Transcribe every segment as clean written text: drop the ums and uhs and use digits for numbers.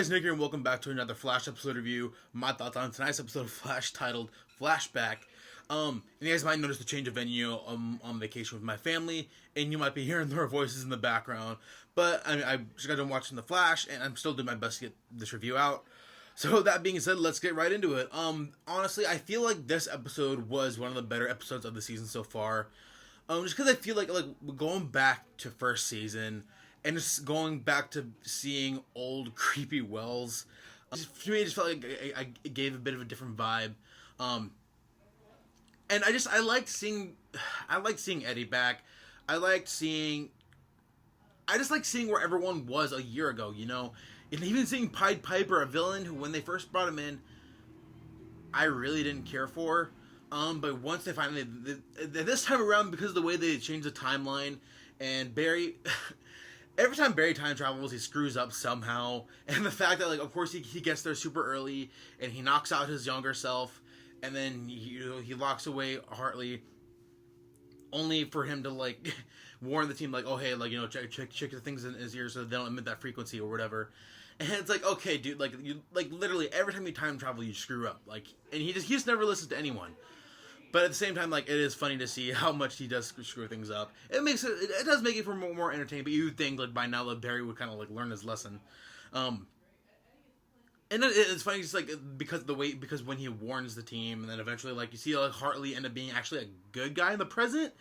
guys, Nick here, and welcome back to another Flash episode review. My thoughts on tonight's episode of Flash titled Flashback. And you guys might notice the change of venue. On vacation with my family, and you might be hearing their voices in the background. But I just got done watching the Flash, and I'm still doing my best to get this review out. So that being said, let's get right into it. Honestly, I feel like this episode was one of the better episodes of the season so far. Just because I feel like going back to first season. And just going back to seeing old creepy Wells, to me it just felt like it gave a bit of a different vibe. And I liked seeing Eddie back. I just like seeing where everyone was a year ago, you know, and even seeing Pied Piper, a villain who when they first brought him in, I really didn't care for. But once they finally this time around, because of the way they changed the timeline and Barry. Every time Barry time travels, he screws up somehow. And the fact that, of course, he gets there super early, and he knocks out his younger self, and then, he locks away Hartley, only for him to, warn the team, oh, hey, check the things in his ears so they don't emit that frequency or whatever. And it's okay, dude, literally, every time you time travel, you screw up. And he just never listens to anyone. But at the same time, it is funny to see how much he does screw things up. It does make it for more entertaining. But you'd think by now that Barry would kind of learn his lesson. And it's funny just because when he warns the team, and then eventually you see Hartley end up being actually a good guy in the present.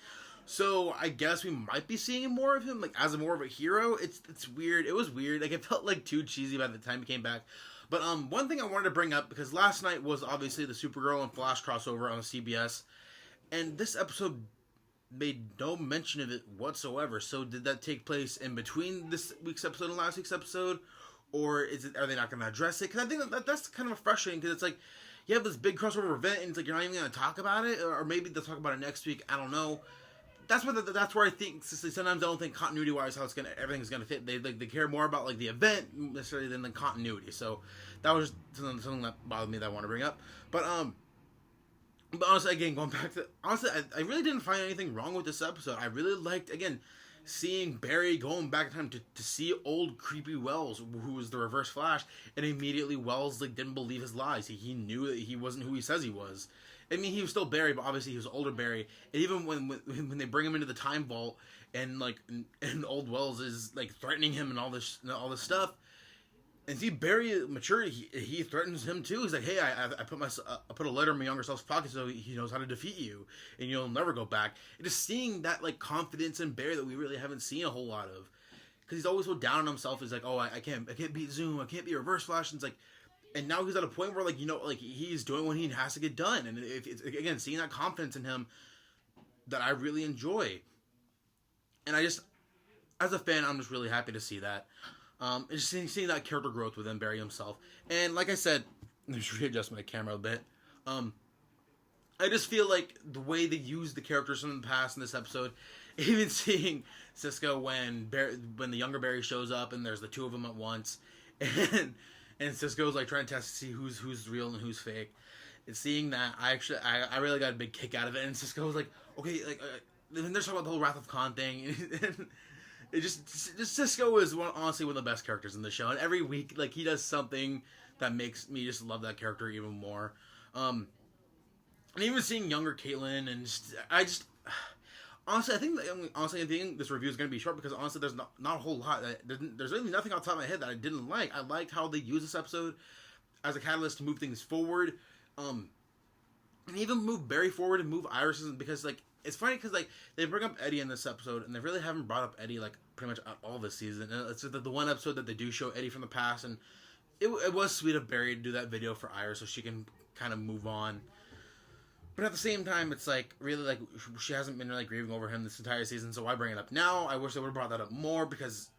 So I guess we might be seeing more of him as more of a hero. It's weird. It was weird. It felt too cheesy by the time he came back. But one thing I wanted to bring up, because last night was obviously the Supergirl and Flash crossover on CBS, and this episode made no mention of it whatsoever. So did that take place in between this week's episode and last week's episode, or are they not going to address it? Because I think that's kind of frustrating, because it's you have this big crossover event, and it's you're not even going to talk about it, or maybe they'll talk about it next week. I don't know. That's where I think sometimes I don't think continuity wise how everything's gonna fit. They care more about the event necessarily than the continuity. So that was just something that bothered me that I want to bring up. But honestly, again, going back to I really didn't find anything wrong with this episode. I really liked seeing Barry going back in time to see old creepy Wells, who was the Reverse Flash, and immediately Wells didn't believe his lies. He knew that he wasn't who he says he was. I mean, he was still Barry, but obviously he was older Barry. And even when they bring him into the time vault, and old Wells is threatening him and all this stuff, and see Barry mature, he threatens him too. He's like, hey, I put a letter in my younger self's pocket so he knows how to defeat you, and you'll never go back. And just seeing that confidence in Barry that we really haven't seen a whole lot of, because he's always so down on himself. He's oh, I can't beat Zoom, I can't be Reverse Flash. And it's and now he's at a point where, he's doing what he has to get done. And if it's, again, seeing that confidence in him that I really enjoy. And as a fan, I'm just really happy to see that. And just seeing that character growth within Barry himself. And like I said, let me just readjust my camera a bit. I just feel the way they used the characters from the past in this episode, even seeing Cisco when the younger Barry shows up and there's the two of them at once. And Cisco's trying to test to see who's real and who's fake. And seeing that, I really got a big kick out of it. And Cisco was okay, then they're talking about the whole Wrath of Khan thing. And it just Cisco is honestly one of the best characters in the show. And every week, he does something that makes me just love that character even more. And even seeing younger Caitlin, and honestly, I think this review is going to be short because honestly, there's not a whole lot. There's really nothing off the top of my head that I didn't like. I liked how they used this episode as a catalyst to move things forward, and even move Barry forward and move Iris, because it's funny because they bring up Eddie in this episode and they really haven't brought up Eddie pretty much at all this season. And it's the one episode that they do show Eddie from the past, and it was sweet of Barry to do that video for Iris so she can kind of move on. But at the same time, it's really she hasn't been really grieving over him this entire season, so why bring it up now? I wish they would have brought that up more, because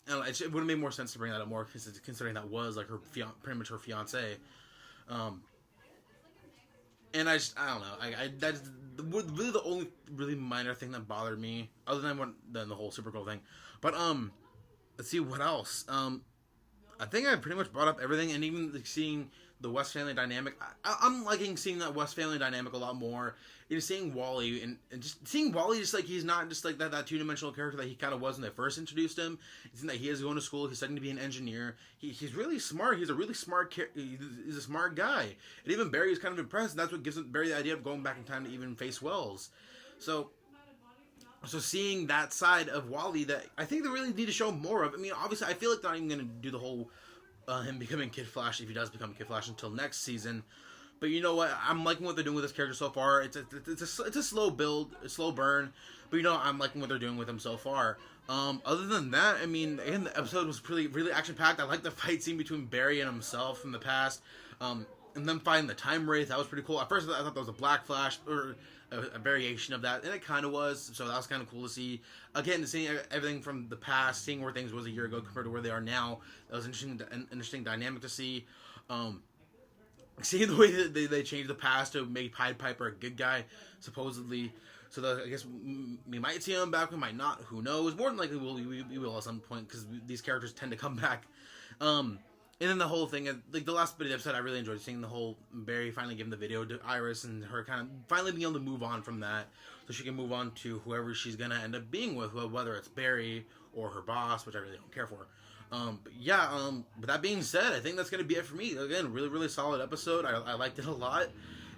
I don't know, it would have made more sense to bring that up more, considering that was her pretty much her fiance. And I don't know. That's really the only really minor thing that bothered me, other than the whole Supergirl thing. But let's see what else. I think I pretty much brought up everything, and even like, seeing the West family dynamic. I'm liking seeing that West family dynamic a lot more. Seeing Wally and just seeing Wally, just like he's not just like that two-dimensional character that he kind of was when they first introduced him. Seeing that he is going to school, he's studying to be an engineer. He's really smart. He's a really smart. He's a smart guy, and even Barry is kind of impressed. And that's what gives Barry the idea of going back in time to even face Wells. So seeing that side of Wally that I think they really need to show more of. I mean, obviously, I feel like they're not even going to do the whole him becoming Kid Flash if he does become Kid Flash until next season. But you know what? I'm liking what they're doing with this character so far. It's a slow build, a slow burn. But you know, I'm liking what they're doing with him so far. Other than that, I mean, again, the episode was really action packed. I like the fight scene between Barry and himself from the past. And them fighting the Time Wraith, that was pretty cool. At first, I thought that was a Black Flash, or a variation of that, and it kind of was, so that was kind of cool to see. Again, seeing everything from the past, seeing where things was a year ago compared to where they are now, that was an interesting dynamic to see. Seeing the way that they changed the past to make Pied Piper a good guy, supposedly. So I guess we might see him back, we might not, who knows. More than likely we will at some point, because these characters tend to come back. And then the whole thing, like the last bit of the episode, I really enjoyed seeing the whole Barry finally giving the video to Iris and her kind of finally being able to move on from that, so she can move on to whoever she's gonna end up being with, whether it's Barry or her boss, which I really don't care for. But yeah, with that being said, I think that's gonna be it for me. Again, really solid episode. I liked it a lot.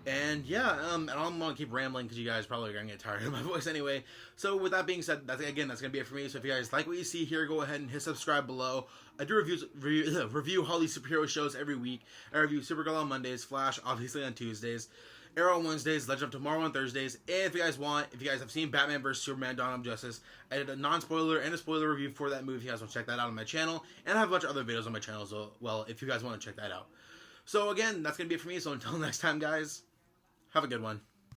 And yeah, and I'm gonna keep rambling because you guys probably are gonna get tired of my voice anyway. So with that being said, that's gonna be it for me. So if you guys like what you see here, go ahead and hit subscribe below. I do review all these superhero shows every week. I review Supergirl on Mondays, Flash obviously on Tuesdays, Arrow on Wednesdays, Legend of Tomorrow on Thursdays. And if you guys have seen Batman vs Superman: Dawn of Justice, I did a non-spoiler and a spoiler review for that movie. If you guys want to check that out on my channel, and I have a bunch of other videos on my channel as well. If you guys want to check that out. So again, that's gonna be it for me. So until next time, guys. Have a good one.